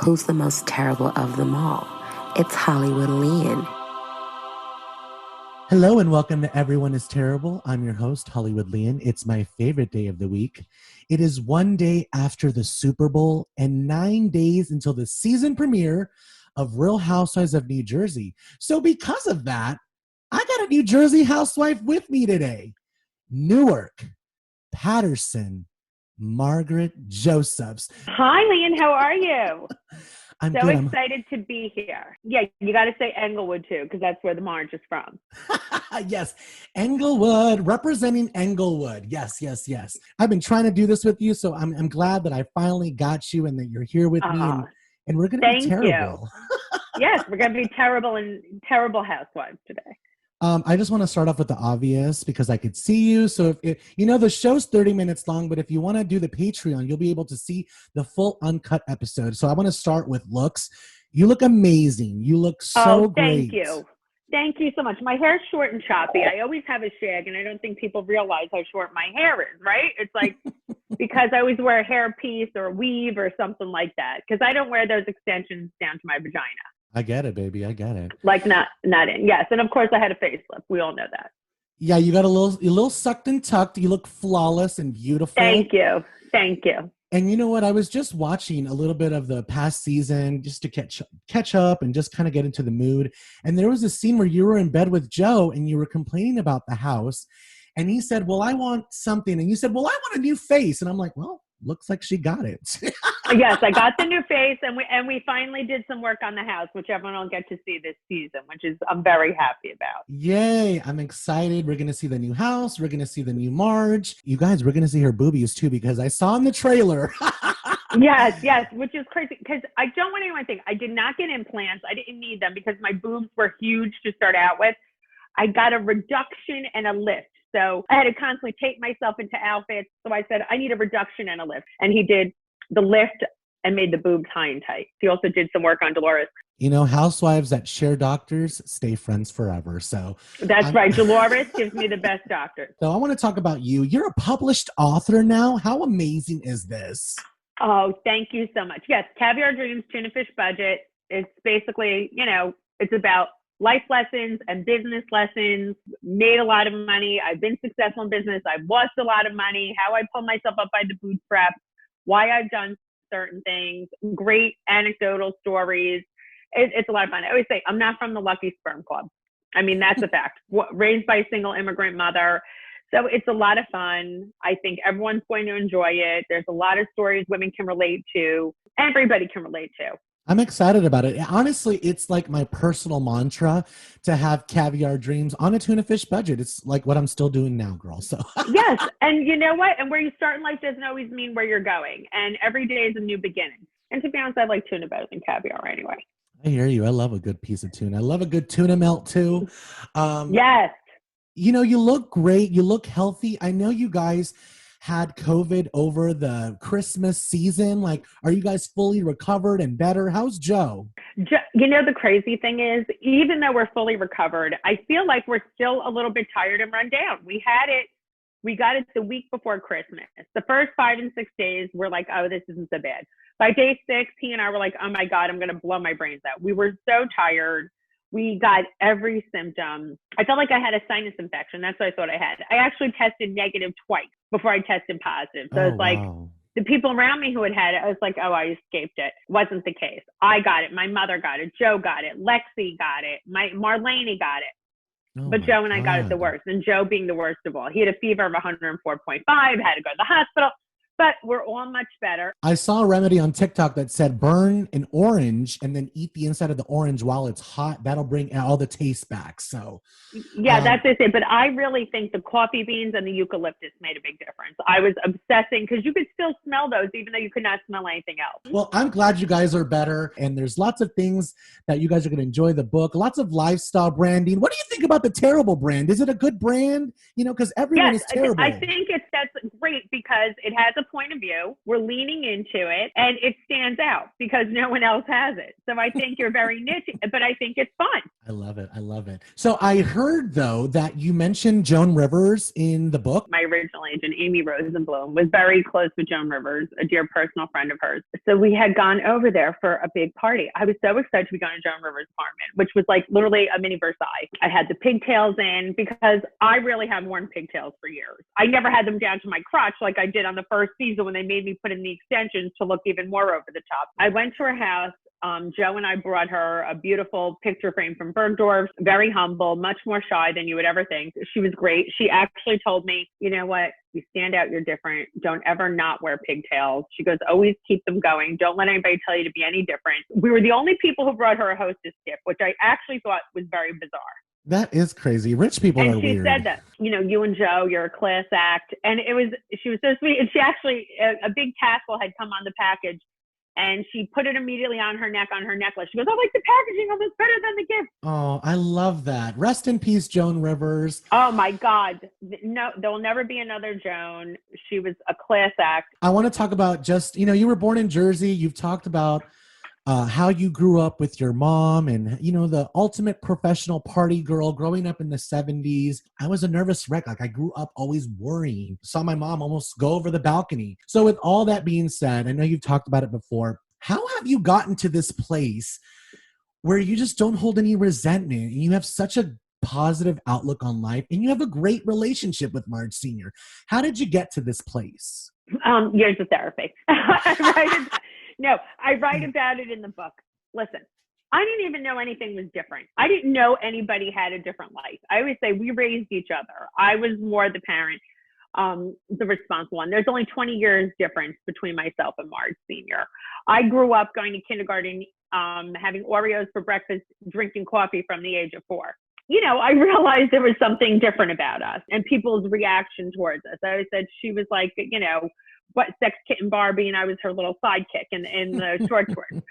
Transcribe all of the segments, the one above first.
Who's the most terrible of them all? It's Hollywood Lian. Hello and welcome to Everyone is Terrible. I'm your host, Hollywood Lian. It's my favorite day of the week. It is one day after the Super Bowl and 9 days until the season premiere of Real Housewives of New Jersey. So because of that, I got a New Jersey housewife with me today. Newark, Patterson, Margaret Josephs. Hi, Lian. How are you? I'm so good. excited to be here. Yeah, you got to say Englewood too, because that's where the Marge is from. Yes, Englewood, representing Englewood. Yes. I've been trying to do this with you, so I'm glad that I finally got you and that you're here with me, and we're going to be terrible. Yes, we're going to be terrible housewives today. I just want to start off with the obvious because I could see you. So if the show's 30 minutes long, but if you want to do the Patreon, you'll be able to see the full uncut episode. So I want to start with looks. You look amazing. You look so great. Thank you. Thank you so much. My hair's short and choppy. I always have a shag, and I don't think people realize how short my hair is, right? It's like because I always wear a hair piece or a weave or something like that because I don't wear those extensions down to my vagina. I get it, baby. I get it. Like not in. Yes. And of course I had a facelift. We all know that. Yeah, you got a little sucked and tucked. You look flawless and beautiful. Thank you. And you know what? I was just watching a little bit of the past season just to catch up and just kind of get into the mood. And there was a scene where you were in bed with Joe and you were complaining about the house. And he said, well, I want something. And you said, well, I want a new face. And I'm like, well, looks like she got it. Yes, I got the new face, and we finally did some work on the house, which everyone will get to see this season, which is I'm very happy about. Yay, I'm excited. We're going to see the new house. We're going to see the new Marge. You guys, we're going to see her boobies too, because I saw in the trailer. Yes, which is crazy, because I don't want anyone to think I did not get implants. I didn't need them because my boobs were huge to start out with. I got a reduction and a lift. So I had to constantly tape myself into outfits. So I said, I need a reduction and a lift. And he did the lift and made the boobs high and tight. He also did some work on Dolores. You know, housewives that share doctors stay friends forever. So that's right. Dolores gives me the best doctor. So I want to talk about you. You're a published author now. How amazing is this? Oh, thank you so much. Yes, Caviar Dreams, Tuna Fish Budget. It's basically, it's about life lessons and business lessons. Made a lot of money. I've been successful in business. I've lost a lot of money. How I pull myself up by the bootstraps. Why I've done certain things. Great anecdotal stories. It's a lot of fun. I always say I'm not from the Lucky Sperm Club. I mean, that's a fact. Raised by a single immigrant mother. So it's a lot of fun. I think everyone's going to enjoy it. There's a lot of stories women can relate to. Everybody can relate to. I'm excited about it. Honestly, it's like my personal mantra to have Caviar Dreams on a tuna fish budget. It's like what I'm still doing now, girl. So yes. And you know what? And where you start in life doesn't always mean where you're going. And every day is a new beginning. And to be honest, I like tuna better than caviar anyway. I hear you. I love a good piece of tuna. I love a good tuna melt too. Yes. You look great. You look healthy. I know you guys had COVID over the Christmas season. Like, are you guys fully recovered and better? How's Joe? The crazy thing is, even though we're fully recovered, I feel like we're still a little bit tired and run down. We got it the week before Christmas. The first 5 and 6 days, we're like, oh, this isn't so bad. By day 6, he and I were like, oh my God, I'm going to blow my brains out. We were so tired. We got every symptom. I felt like I had a sinus infection. That's what I thought I had. I actually tested negative twice before I tested positive. So it's like the people around me who had it, I was like, oh, I escaped it. Wasn't the case. I got it. My mother got it. Joe got it. Lexi got it. Marlene got it. But Joe and I got it the worst. And Joe being the worst of all. He had a fever of 104.5, had to go to the hospital. But we're all much better. I saw a remedy on TikTok that said burn an orange and then eat the inside of the orange while it's hot. That'll bring all the taste back. So yeah, that's it. But I really think the coffee beans and the eucalyptus made a big difference. I was obsessing because you could still smell those even though you could not smell anything else. Well, I'm glad you guys are better. And there's lots of things that you guys are going to enjoy the book. Lots of lifestyle branding. What do you think about the Terrible brand? Is it a good brand? Because everyone is terrible. I think that's great because it has a point of view. We're leaning into it, and it stands out because no one else has it. So I think you're very niche, but I think it's fun. I love it. I love it. So I heard, though, that you mentioned Joan Rivers in the book. My original agent, Amy Rosenblum, was very close with Joan Rivers, a dear personal friend of hers. So we had gone over there for a big party. I was so excited to be going to Joan Rivers' apartment, which was like literally a mini Versailles. I had the pigtails in because I really have worn pigtails for years. I never had them down to my crotch like I did on the first season when they made me put in the extensions to look even more over the top. I went to her house. Joe and I brought her a beautiful picture frame from Bergdorf, very humble, much more shy than you would ever think. She was great. She actually told me, you know what? You stand out. You're different. Don't ever not wear pigtails. She goes, always keep them going. Don't let anybody tell you to be any different. We were the only people who brought her a hostess gift, which I actually thought was very bizarre. That is crazy. Rich people are weird. And she said that, you know, you and Joe, you're a class act. And she was so sweet. And she actually, a big tassel had come on the package. And she put it immediately on her neck, on her necklace. She goes, I like the packaging of this better than the gift. Oh, I love that. Rest in peace, Joan Rivers. Oh, my God. No, there will never be another Joan. She was a class act. I want to talk about just, you know, you were born in Jersey. You've talked about how you grew up with your mom and, you know, the ultimate professional party girl growing up in the 70s. I was a nervous wreck. Like I grew up always worrying. Saw my mom almost go over the balcony. So with all that being said, I know you've talked about it before. How have you gotten to this place where you just don't hold any resentment and you have such a positive outlook on life and you have a great relationship with Marge Sr.? How did you get to this place? Years of therapy. I write about it in the book. Listen, I didn't even know anything was different. I didn't know anybody had a different life. I always say we raised each other. I was more the parent, the responsible one. There's only 20 years difference between myself and Marge Sr. I grew up going to kindergarten, having Oreos for breakfast, drinking coffee from the age of 4. You know, I realized there was something different about us and people's reaction towards us. I always said she was like, you know, what sex kitten Barbie, and I was her little sidekick in the short shorts.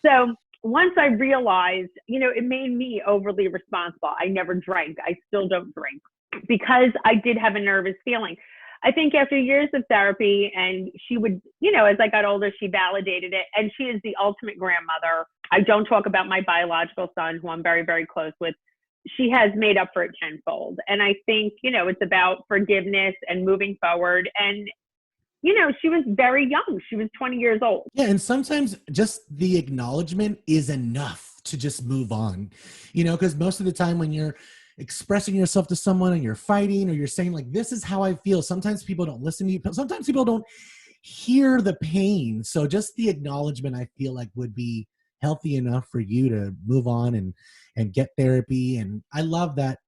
So once I realized, you know, it made me overly responsible. I never drank. I still don't drink because I did have a nervous feeling. I think after years of therapy, and she would, you know, as I got older, she validated it. And she is the ultimate grandmother. I don't talk about my biological son, who I'm very, very close with. She has made up for it tenfold. And I think, you know, it's about forgiveness and moving forward. And you know, she was very young. She was 20 years old. Yeah, and sometimes just the acknowledgement is enough to just move on. You know, because most of the time when you're expressing yourself to someone and you're fighting or you're saying like, this is how I feel, sometimes people don't listen to you. Sometimes people don't hear the pain. So just the acknowledgement, I feel like, would be healthy enough for you to move on and get therapy. And I love that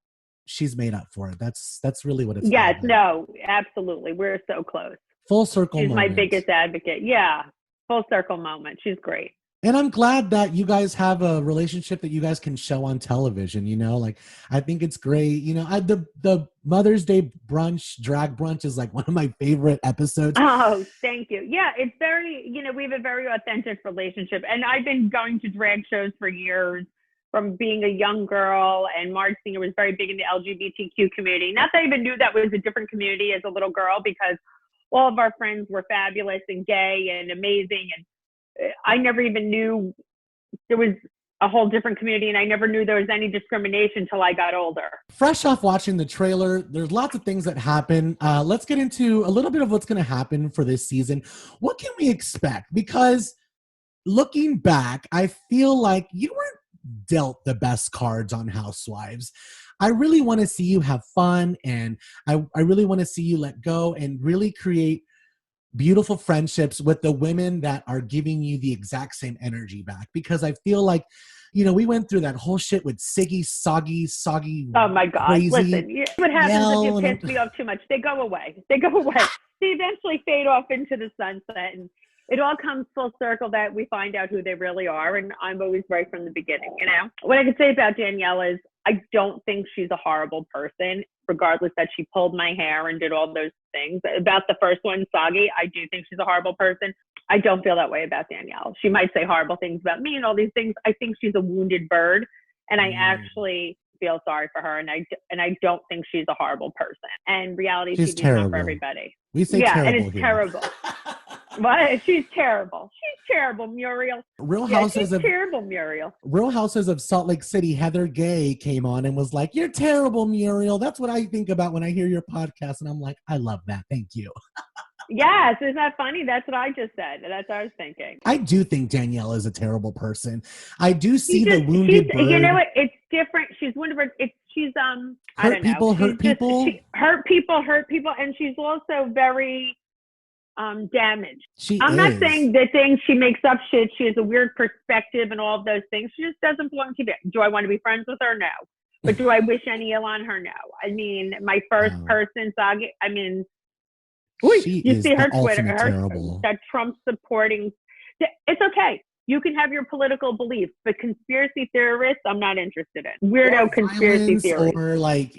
she's made up for it. That's really what it's about. Yes, no, absolutely. We're so close. Full circle She's moment. my biggest advocate. Yeah. Full circle moment. She's great. And I'm glad that you guys have a relationship that you guys can show on television, you know, like, I think it's great. You know, the Mother's Day brunch, drag brunch is like one of my favorite episodes. Oh, thank you. Yeah. It's very, you know, we have a very authentic relationship, and I've been going to drag shows for years from being a young girl, and Marge Sr. was very big in the LGBTQ community. Not that I even knew that was a different community as a little girl, because all of our friends were fabulous and gay and amazing. And I never even knew there was a whole different community, and I never knew there was any discrimination till I got older. Fresh off watching the trailer, there's lots of things that happen. Let's get into a little bit of what's going to happen for this season. What can we expect? Because looking back, I feel like you weren't dealt the best cards on Housewives. I really want to see you have fun, and I really want to see you let go and really create beautiful friendships with the women that are giving you the exact same energy back. Because I feel like, you know, we went through that whole shit with Siggy, soggy. Oh my God. Crazy, listen, what happens if you piss me off too much? They go away. They eventually fade off into the sunset, and it all comes full circle that we find out who they really are. And I'm always right from the beginning, you know? What I can say about Danielle is I don't think she's a horrible person, regardless that she pulled my hair and did all those things. About the first one, Soggy, I do think she's a horrible person. I don't feel that way about Danielle. She might say horrible things about me and all these things. I think she's a wounded bird. And I actually feel sorry for her, and I don't think she's a horrible person. And reality She's TV is terrible. not for everybody. We say yeah, terrible and it's here. terrible. But she's terrible. She's terrible, Muriel. She's terrible, Muriel. Real Houses of Salt Lake City, Heather Gay came on and was like, "You're terrible, Muriel." That's what I think about when I hear your podcast, and I'm like, I love that. Thank you. Yes, isn't that funny? That's what I just said. That's what I was thinking. I do think Danielle is a terrible person. I do see the wounded bird. You know what? It's different. She's wounded bird. She's I don't know. Hurt people. Hurt people, and she's also very damaged. I'm not saying the things she makes up shit. She has a weird perspective and all of those things. She just doesn't belong to me. Do I want to be friends with her? No. But do I wish any ill on her? No. I mean, my first person, Saga, I mean, you see her Twitter, that Trump supporting. It's okay. You can have your political beliefs, but conspiracy theorists, I'm not interested in. Weirdo conspiracy theories. Or like,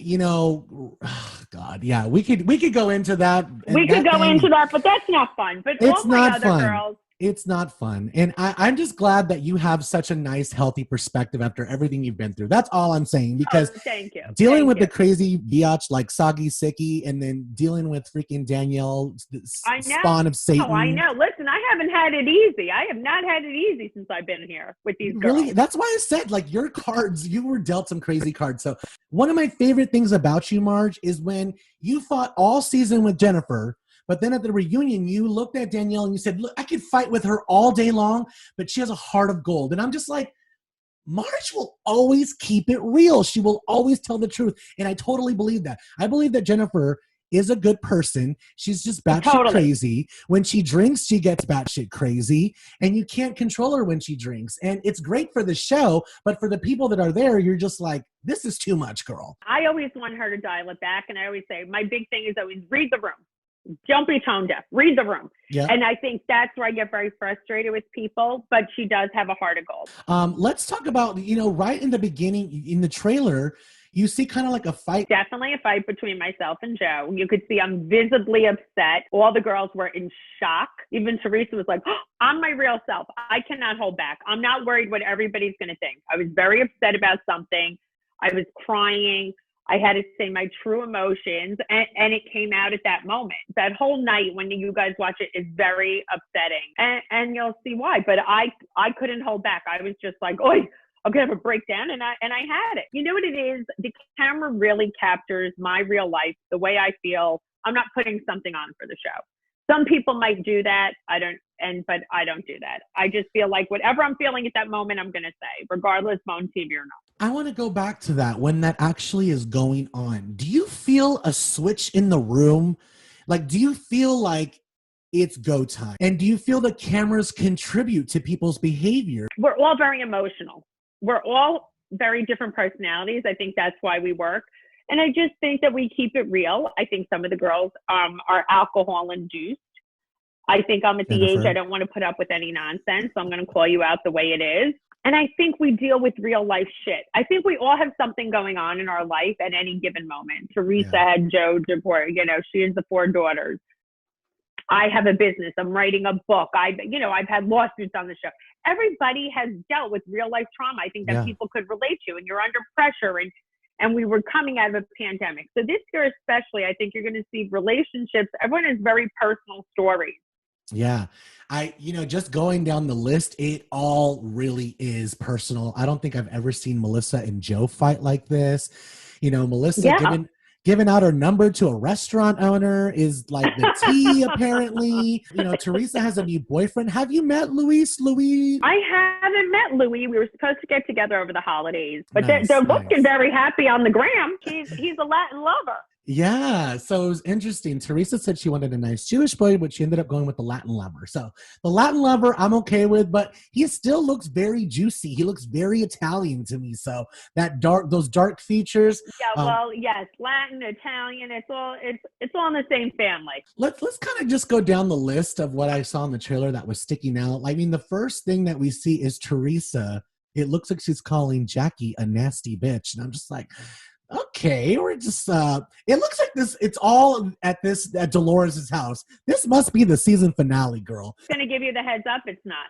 God, yeah, we could go into that. We could go into that, but that's not fun. But it's all my not other fun. girls. It's not fun. And I'm just glad that you have such a nice, healthy perspective after everything you've been through. That's all I'm saying. Because thank you. Dealing with the crazy biatch like Sagi Siki, and then dealing with freaking Danielle, spawn of Satan. Oh, I know. Listen, I haven't had it easy. I have not had it easy since I've been here with these girls. Really? That's why I said, like, your cards, you were dealt some crazy cards. So one of my favorite things about you, Marge, is when you fought all season with Jennifer, but then at the reunion, you looked at Danielle and you said, look, I could fight with her all day long, but she has a heart of gold. And I'm just like, Marge will always keep it real. She will always tell the truth. And I totally believe that. I believe that Jennifer is a good person. She's just batshit crazy. When she drinks, she gets batshit crazy. And you can't control her when she drinks. And it's great for the show, but for the people that are there, you're just like, this is too much, girl. I always want her to dial it back. And I always say, my big thing is always read the room. Don't be tone deaf. Read the room. Yeah. And I think that's where I get very frustrated with people, but she does have a heart of gold. Let's talk about, right in the beginning, in the trailer, you see kind of like a fight. Definitely a fight between myself and Joe. You could see I'm visibly upset. All the girls were in shock. Even Teresa was like, I'm my real self. I cannot hold back. I'm not worried what everybody's going to think. I was very upset about something. I was crying. I had to say my true emotions, and it came out at that moment. That whole night when you guys watch it is very upsetting, and you'll see why. But I couldn't hold back. I was just like, oi, I'm gonna have a breakdown, and I had it. You know what it is? The camera really captures my real life, the way I feel. I'm not putting something on for the show. Some people might do that. But I don't do that. I just feel like whatever I'm feeling at that moment, I'm going to say, regardless if on TV or not. I want to go back to that when that actually is going on. Do you feel a switch in the room? Like, do you feel like it's go time? And do you feel the cameras contribute to people's behavior? We're all very emotional. We're all very different personalities. I think that's why we work. And I just think that we keep it real. I think some of the girls are alcohol induced. I think I'm at the age I don't want to put up with any nonsense. So I'm going to call you out the way it is. And I think we deal with real life shit. I think we all have something going on in our life at any given moment. Teresa had Joe DePort, she has the 4 daughters. I have a business. I'm writing a book. I've had lawsuits on the show. Everybody has dealt with real life trauma. I think that people could relate to, and you're under pressure, and we were coming out of a pandemic. So this year especially, I think you're going to see relationships. Everyone has very personal stories. Yeah. Just going down the list, it all really is personal. I don't think I've ever seen Melissa and Joe fight like this. Melissa giving out her number to a restaurant owner is like the tea, apparently. Teresa has a new boyfriend. Have you met Luis? I haven't met Louis. We were supposed to get together over the holidays, but they're looking very happy on the gram. He's a Latin lover. Yeah, so it was interesting. Teresa said she wanted a nice Jewish boy, but she ended up going with the Latin lover. So the Latin lover I'm okay with, but he still looks very juicy. He looks very Italian to me. So those dark features. Yeah, yes, Latin, Italian, it's all in the same family. Let's kind of just go down the list of what I saw in the trailer that was sticking out. I mean, the first thing that we see is Teresa. It looks like she's calling Jackie a nasty bitch, and I'm just like, okay, we're just, it looks like this, it's all at Dolores' house. This must be the season finale, girl. I'm going to give you the heads up, it's not.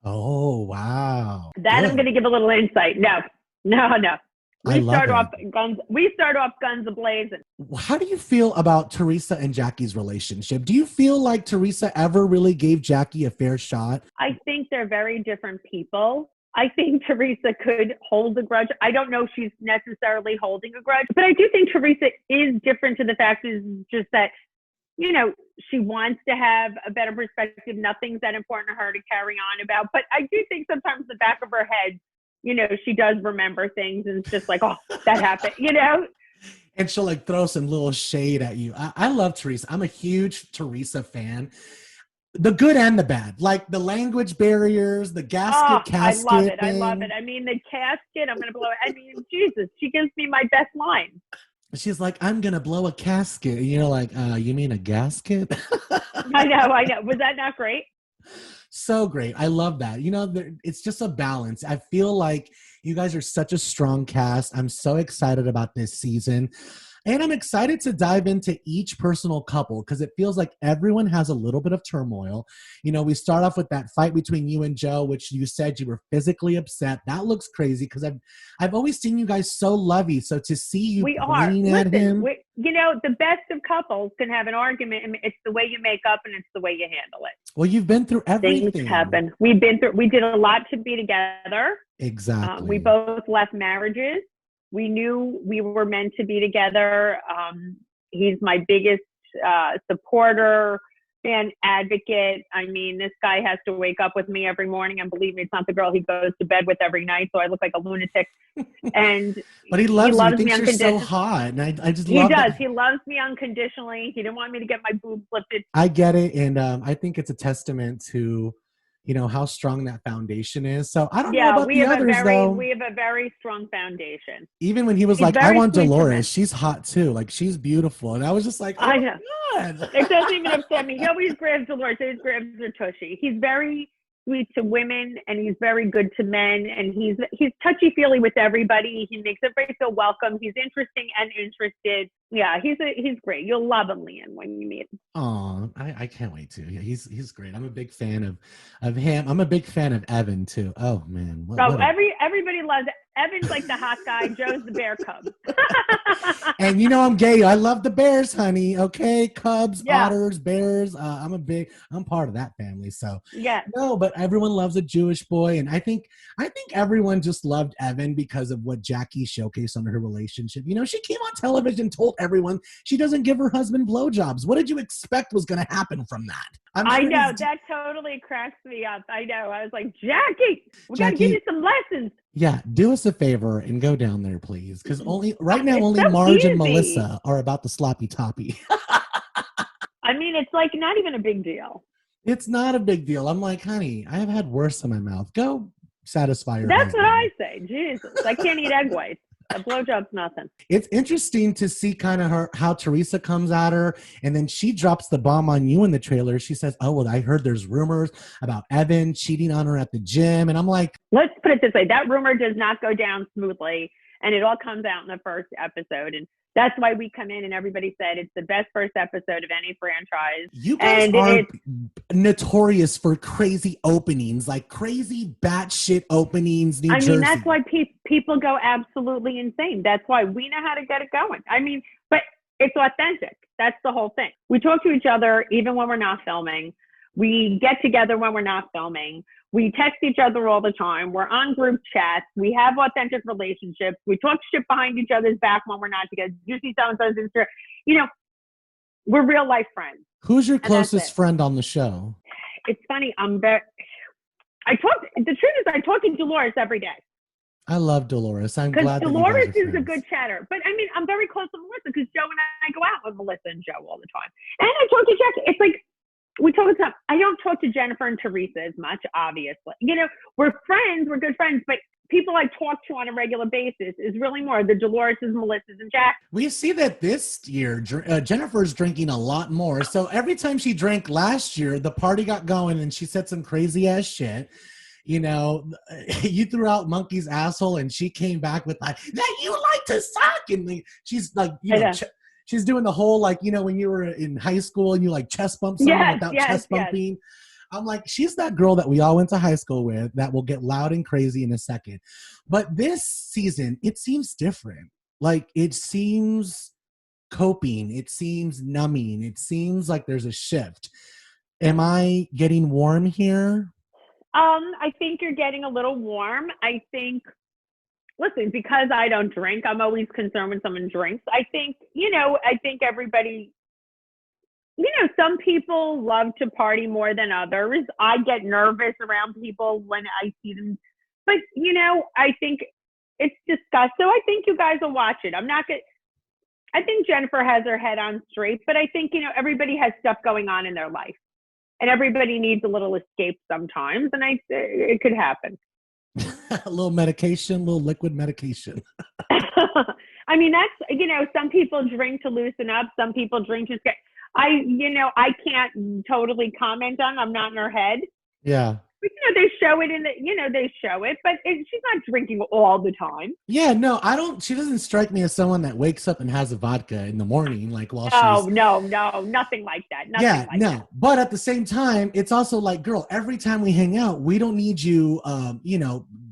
Oh, wow. That Good. I'm going to give a little insight. No. I love We start off guns a-blazing. How do you feel about Teresa and Jackie's relationship? Do you feel like Teresa ever really gave Jackie a fair shot? I think they're very different people. I think Teresa could hold a grudge. I don't know if she's necessarily holding a grudge, but I do think Teresa is different to the fact is just that, you know, she wants to have a better perspective. Nothing's that important to her to carry on about. But I do think sometimes in the back of her head, you know, she does remember things and it's just like, oh, that happened, you know? And she'll like throw some little shade at you. I love Teresa. I'm a huge Teresa fan. The good and the bad, like the language barriers, the casket. I love it. I love it. I mean, the casket, I'm going to blow it. I mean, Jesus, she gives me my best line. She's like, I'm going to blow a casket. And you're like, you mean a gasket? I know. Was that not great? So great. I love that. You know, it's just a balance. I feel like you guys are such a strong cast. I'm so excited about this season. And I'm excited to dive into each personal couple because it feels like everyone has a little bit of turmoil. You know, we start off with that fight between you and Joe, which you said you were physically upset. That looks crazy because I've always seen you guys so lovey. So to see you pointing at him. You know, the best of couples can have an argument and it's the way you make up and it's the way you handle it. Well, you've been through everything. Things happen. We did a lot to be together. Exactly. We both left marriages. We knew we were meant to be together. He's my biggest supporter and advocate. I mean, this guy has to wake up with me every morning, and believe me, it's not the girl he goes to bed with every night, so I look like a lunatic. And but he loves you. He thinks you're so hot, and I just love He does. That. He loves me unconditionally. He didn't want me to get my boobs lifted. I get it, and I think it's a testament to, you know, how strong that foundation is. So I don't know about the others, though. We have a very strong foundation. Even when he was like, I want Dolores. She's hot, too. Like, she's beautiful. And I was just like, oh, I know. God. It doesn't even upset me. He always grabs Dolores. He always grabs her tushy. He's very sweet to women, and he's very good to men. And he's touchy-feely with everybody. He makes everybody feel welcome. He's interesting and interested. Yeah, he's great. You'll love him, Lian, when you meet him. Oh, I can't wait to. Yeah, he's great. I'm a big fan of him. I'm a big fan of Evan too. Oh man. Everybody loves it. Evan's like the hot guy. Joe's the bear cub. And you know I'm gay. I love the bears, honey. Okay, cubs, otters, bears. I'm part of that family. So yeah. No, but everyone loves a Jewish boy, and I think everyone just loved Evan because of what Jackie showcased on her relationship. You know, she came on television, told everyone she doesn't give her husband blowjobs. What did you expect was going to happen from that? I know that totally cracks me up. I know. I was like, Jackie, we got to give you some lessons. Yeah, do us a favor and go down there, please, because only so Marge easy. And Melissa are about the sloppy toppy. I mean, it's like not even a big deal. It's not a big deal. I'm like, honey, I have had worse in my mouth. Go satisfy your That's husband. what I say. Jesus, I can't eat egg whites. A blowjob's nothing. It's interesting to see kind of how Teresa comes at her, and then she drops the bomb on you in the trailer. She says, oh, well, I heard there's rumors about Evan cheating on her at the gym. And I'm like, let's put it this way. That rumor does not go down smoothly, and it all comes out in the first episode. And that's why we come in and everybody said it's the best first episode of any franchise. You guys are notorious for crazy openings, like crazy batshit openings, New Jersey. I mean, that's why people go absolutely insane. That's why we know how to get it going. I mean, but it's authentic. That's the whole thing. We talk to each other even when we're not filming. We get together when we're not filming. We text each other all the time. We're on group chats. We have authentic relationships. We talk shit behind each other's back when we're not together. You see so-and-so's Instagram. You know, we're real life friends. Who's your closest friend on the show? It's funny. The truth is I talk to Dolores every day. I love Dolores. I'm glad that Dolores you guys are is friends. a good chatter. But I mean, I'm very close to Melissa because Joe and I go out with Melissa and Joe all the time. And I talk to Jackie. It's like, we talk about, I don't talk to Jennifer and Teresa as much, obviously. You know, we're friends, we're good friends, but people I talk to on a regular basis is really more the Doloreses, Melissas, and Jack. We see that this year, Jennifer's drinking a lot more. So every time she drank last year, the party got going and she said some crazy ass shit. You know, you threw out Monkey's asshole and she came back with like, that you like to suck. And she's like, you know, she's doing the whole, like, you know, when you were in high school and you like chest bump someone without chest bumping. I'm like, she's that girl that we all went to high school with that will get loud and crazy in a second. But this season, it seems different. Like, it seems coping. It seems numbing. It seems like there's a shift. Am I getting warm here? I think you're getting a little warm. I think, listen, because I don't drink, I'm always concerned when someone drinks. I think, I think everybody, some people love to party more than others. I get nervous around people when I see them. But, I think it's discussed. So I think you guys will watch it. I think Jennifer has her head on straight, but I think, everybody has stuff going on in their life. And everybody needs a little escape sometimes. And it could happen. A little medication, a little liquid medication. I mean, that's, some people drink to loosen up. Some people drink to get, I can't totally comment on, I'm not in her head. Yeah. But, they show it, but she's not drinking all the time. Yeah, no, she doesn't strike me as someone that wakes up and has a vodka in the morning, like while No, nothing like that. That. But at the same time, it's also like, girl, every time we hang out, we don't need you,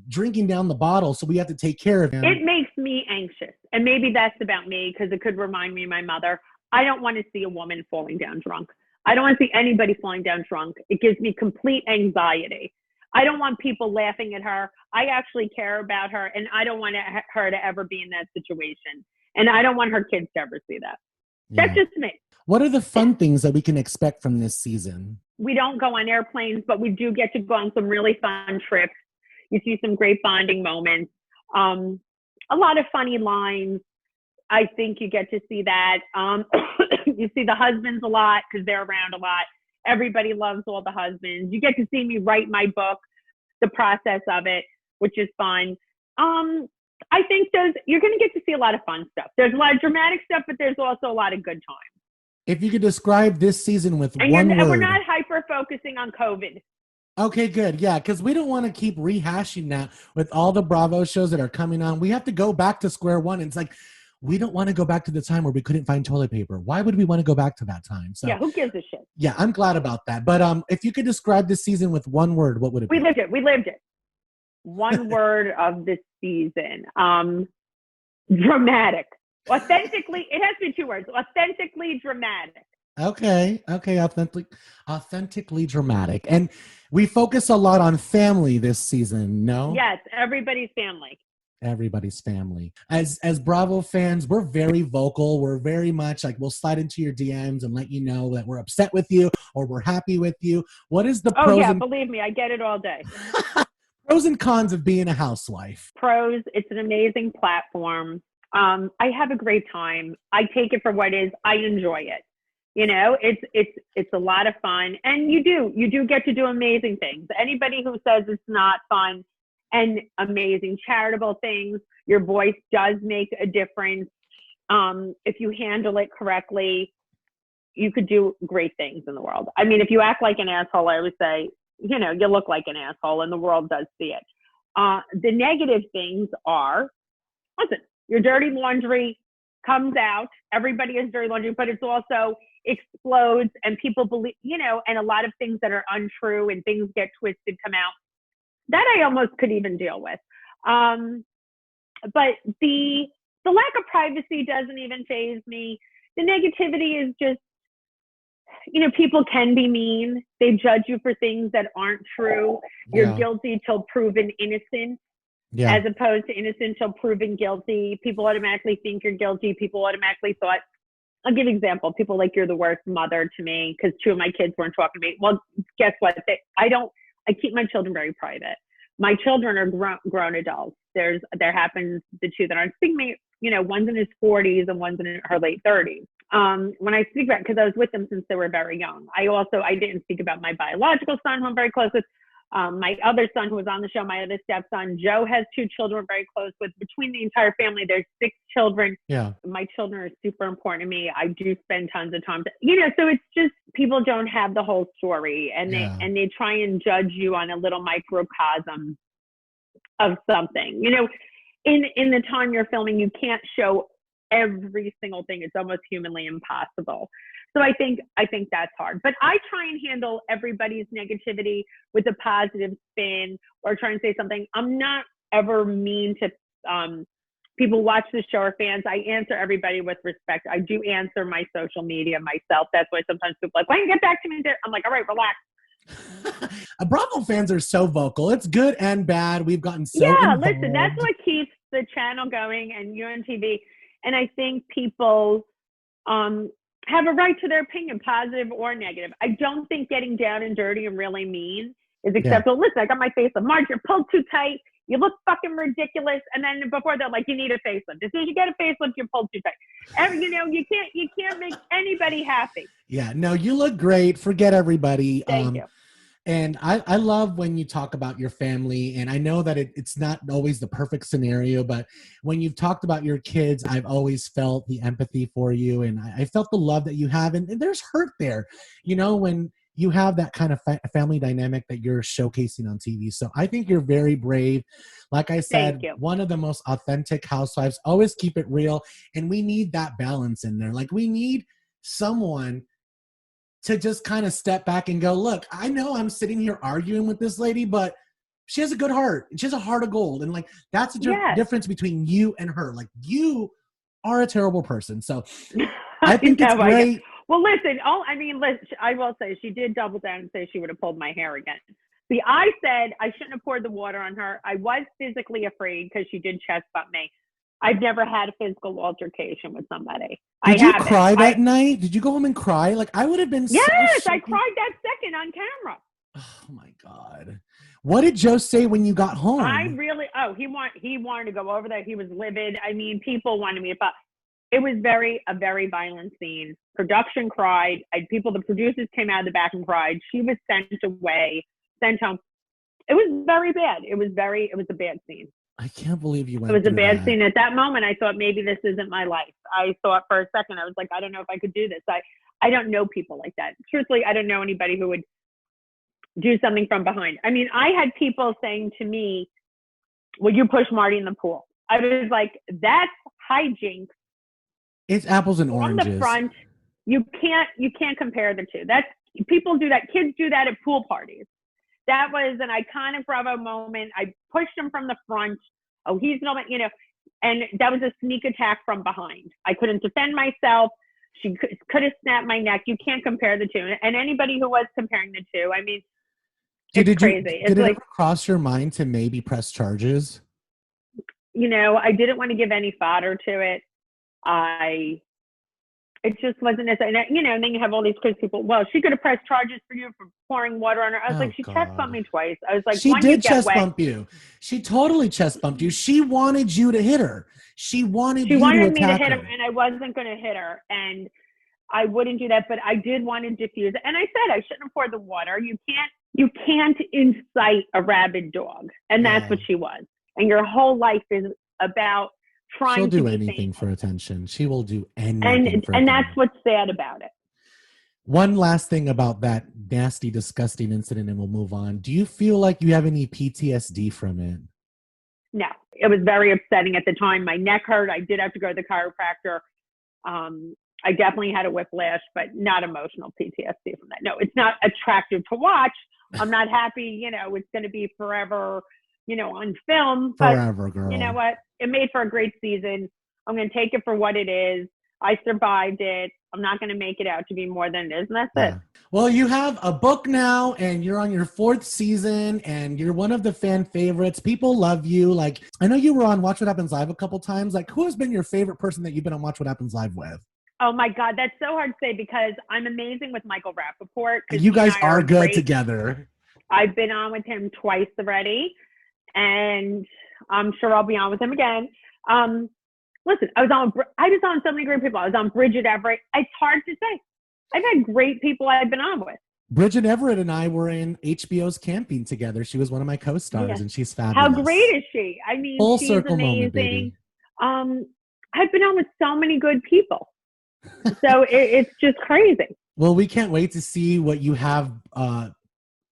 drinking down the bottle, so we have to take care of him. It makes me anxious. And maybe that's about me, because it could remind me of my mother. I don't want to see a woman falling down drunk. I don't want to see anybody falling down drunk. It gives me complete anxiety. I don't want people laughing at her. I actually care about her, and I don't want her to ever be in that situation. And I don't want her kids to ever see that. Yeah. That's just me. What are the fun things that we can expect from this season? We don't go on airplanes, but we do get to go on some really fun trips. You see some great bonding moments, a lot of funny lines. I think you get to see that. You see the husbands a lot because they're around a lot. Everybody loves all the husbands. You get to see me write my book, the process of it, which is fun. I think you're going to get to see a lot of fun stuff. There's a lot of dramatic stuff, but there's also a lot of good times. If you could describe this season with one word. And we're not hyper-focusing on COVID. Okay, good. Yeah, because we don't want to keep rehashing that with all the Bravo shows that are coming on. We have to go back to square one. It's like, we don't want to go back to the time where we couldn't find toilet paper. Why would we want to go back to that time? So, yeah, who gives a shit? Yeah, I'm glad about that. But if you could describe this season with one word, what would it be? We lived it. One word of this season. Dramatic. Authentically, it has to be two words. Authentically dramatic. Okay. Authentically dramatic. And we focus a lot on family this season, no? Yes, everybody's family. Everybody's family. As Bravo fans, we're very vocal. We're very much like, we'll slide into your DMs and let you know that we're upset with you or we're happy with you. What is the pros? Oh yeah, believe me, I get it all day. Pros and cons of being a housewife. Pros, it's an amazing platform. I have a great time. I take it for what it is. I enjoy it. It's a lot of fun, and you do get to do amazing things. Anybody who says it's not fun and amazing charitable things, your voice does make a difference. If you handle it correctly, you could do great things in the world. I mean, if you act like an asshole, I always say, you look like an asshole, and the world does see it. The negative things are, listen, your dirty laundry comes out. Everybody has dirty laundry, but it's also explodes, and people believe, and a lot of things that are untrue and things get twisted come out. That I almost could even deal with. But the lack of privacy doesn't even faze me. The negativity is just, people can be mean. They judge you for things that aren't true. You're guilty till proven innocent. Yeah. As opposed to innocent till proven guilty. People automatically think you're guilty. People automatically thought, I'll give an example. People like, you're the worst mother to me because two of my kids weren't talking to me. Well, guess what? I keep my children very private. My children are grown adults. There happens the two that aren't speaking to me, one's in his 40s and one's in her late 30s. When I speak about, because I was with them since they were very young. I didn't speak about my biological son, who I'm very close with. My other son who was on the show, my other stepson, Joe, has two children we're very close with. Between the entire family, there's 6 children. Yeah. My children are super important to me. I do spend tons of time. So it's just, people don't have the whole story, and they try and judge you on a little microcosm of something. In the time you're filming, you can't show every single thing. It's almost humanly impossible. So I think that's hard. But I try and handle everybody's negativity with a positive spin or try and say something. I'm not ever mean to people watch the show or fans. I answer everybody with respect. I do answer my social media myself. That's why sometimes people are like, why don't you get back to me? I'm like, all right, relax. Bravo fans are so vocal. It's good and bad. We've gotten so involved. Listen, that's what keeps the channel going and UNTV. And I think people have a right to their opinion, positive or negative. I don't think getting down and dirty and really mean is acceptable. Listen, I got my facelift. Marge, you're pulled too tight. You look fucking ridiculous. And then before they're like, you need a facelift. As soon as you get a facelift, you're pulled too tight. You can't make anybody happy. Yeah, no, you look great. Forget everybody. Thank you. And I love when you talk about your family, and I know that it's not always the perfect scenario, but when you've talked about your kids, I've always felt the empathy for you, and I felt the love that you have, and there's hurt there, when you have that kind of family dynamic that you're showcasing on TV. So I think you're very brave. Like I said, one of the most authentic housewives. Always keep it real, and we need that balance in there. Like, we need someone to just kind of step back and go, look, I know I'm sitting here arguing with this lady, but she has a good heart and she has a heart of gold. And like, that's the difference between you and her. Like, you are a terrible person. So I think it's great. Well, listen, I will say she did double down and say she would have pulled my hair again. See, I said I shouldn't have poured the water on her. I was physically afraid because she did chest bump me. I've never had a physical altercation with somebody. Did you cry that night? Did you go home and cry? Like, I would have been Yes, I cried that second on camera. Oh my God. What did Joe say when you got home? He wanted to go over there. He was livid. I mean, people wanted me to fuck. It was a very violent scene. Production cried. The producers came out of the back and cried. She was sent home. It was very bad. It was a bad scene. I can't believe you went through that. It was a bad that. scene. At that moment, I thought maybe this isn't my life. I thought for a second, I was like, I don't know if I could do this. I don't know people like that. Truthfully, I don't know anybody who would do something from behind. I mean, I had people saying to me, would you push Marty in the pool? I was like, that's hijinks. It's apples and oranges. On the front, you can't compare the two. People do that. Kids do that at pool parties. That was an iconic Bravo moment. I pushed him from the front. Oh, he's not, and that was a sneak attack from behind. I couldn't defend myself. She could have snapped my neck. You can't compare the two. And anybody who was comparing the two, I mean, it's crazy. Did it ever cross your mind to maybe press charges? I didn't want to give any fodder to it. It just wasn't as, and then you have all these crazy people. Well, she could have pressed charges for you for pouring water on her. I was like, she chest bumped me twice. I was like, she did chest bump you. She totally chest bumped you. She wanted you to hit her. She wanted me to hit her, and I wasn't going to hit her, and I wouldn't do that. But I did want to diffuse it, and I said I shouldn't have poured the water. You can't incite a rabid dog, and that's what she was. And your whole life is about trying. She'll do anything for attention. She will do anything. And that's what's sad about it. One last thing about that nasty, disgusting incident, and we'll move on. Do you feel like you have any PTSD from it? No, it was very upsetting at the time. My neck hurt. I did have to go to the chiropractor. I definitely had a whiplash, but not emotional PTSD from that. No, it's not attractive to watch. I'm not happy. It's going to be forever, on film. Forever, girl. You know what? It made for a great season. I'm going to take it for what it is. I survived it. I'm not going to make it out to be more than it is, and that's it. Well, you have a book now, and you're on your 4th season, and you're one of the fan favorites. People love you. Like, I know you were on Watch What Happens Live a couple times. Like, who has been your favorite person that you've been on Watch What Happens Live with? Oh, my God. That's so hard to say because I'm amazing with Michael Rappaport. You guys are good together. I've been on with him twice already, and I'm sure I'll be on with him again. Listen, I was on so many great people. I was on Bridget Everett. It's hard to say. I've had great people I've been on with. Bridget Everett and I were in HBO's Camping together. She was one of my co-stars, and she's fabulous. How great is she? I mean, full she's circle amazing. moment, baby. I've been on with so many good people. So it's just crazy. Well, we can't wait to see what you have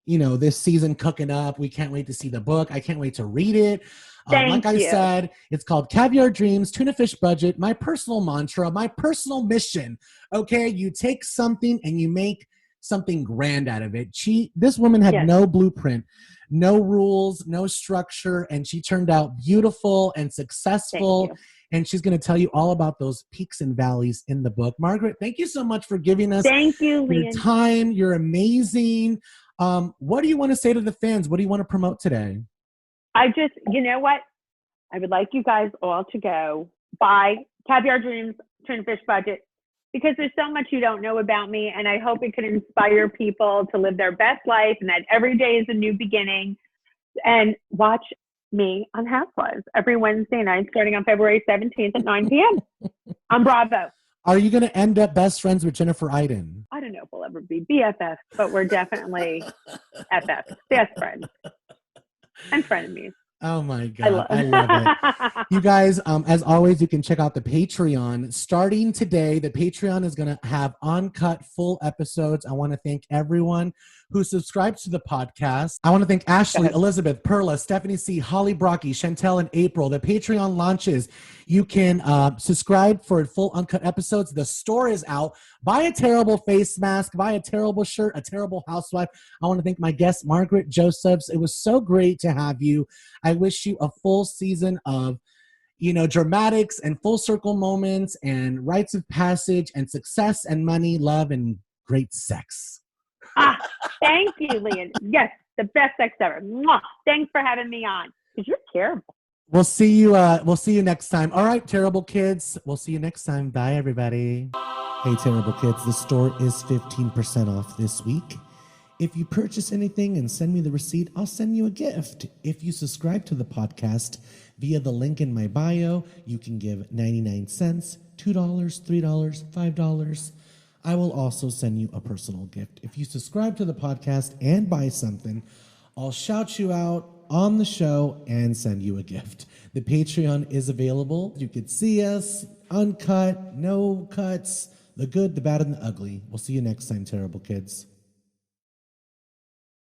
this season cooking up. We can't wait to see the book. I can't wait to read it. Thank like I you. said, it's called Caviar Dreams, Tuna Fish Budget, my personal mantra, my personal mission. Okay, you take something and you make something grand out of it. This woman had no blueprint, no rules, no structure, and she turned out beautiful and successful. And she's going to tell you all about those peaks and valleys in the book. Margaret, thank you so much for giving us your time. You're amazing. What do you want to say to the fans? What do you want to promote today? You know what? I would like you guys all to go buy Caviar Dreams, Tuna Fish Budget, because there's so much you don't know about me, and I hope it can inspire people to live their best life and that every day is a new beginning. And watch me on Housewives every Wednesday night starting on February 17th at 9 p.m. on Bravo. Are you going to end up best friends with Jennifer Aydin? I don't know if we'll ever be BFFs, but we're definitely FFs, best friends and frenemies. Oh my God. I love it. You guys, as always, you can check out the Patreon. Starting today, the Patreon is going to have uncut full episodes. I want to thank everyone who subscribes to the podcast. I want to thank Ashley, Elizabeth, Perla, Stephanie C., Holly Brocky, Chantel, and April. The Patreon launches. You can subscribe for full uncut episodes. The store is out. Buy a terrible face mask. Buy a terrible shirt, a terrible housewife. I want to thank my guest, Margaret Josephs. It was so great to have you. I wish you a full season of, dramatics and full circle moments and rites of passage and success and money, love, and great sex. Thank you, Lian. Yes, the best sex ever. Mwah. Thanks for having me on, because you're terrible. We'll see you next time. All right, terrible kids. We'll see you next time. Bye, everybody. Hey, terrible kids. The store is 15% off this week. If you purchase anything and send me the receipt, I'll send you a gift. If you subscribe to the podcast via the link in my bio, you can give 99 cents, $2, $3, $5. I will also send you a personal gift. If you subscribe to the podcast and buy something, I'll shout you out on the show and send you a gift. The Patreon is available. You can see us uncut, no cuts, the good, the bad, and the ugly. We'll see you next time, terrible kids.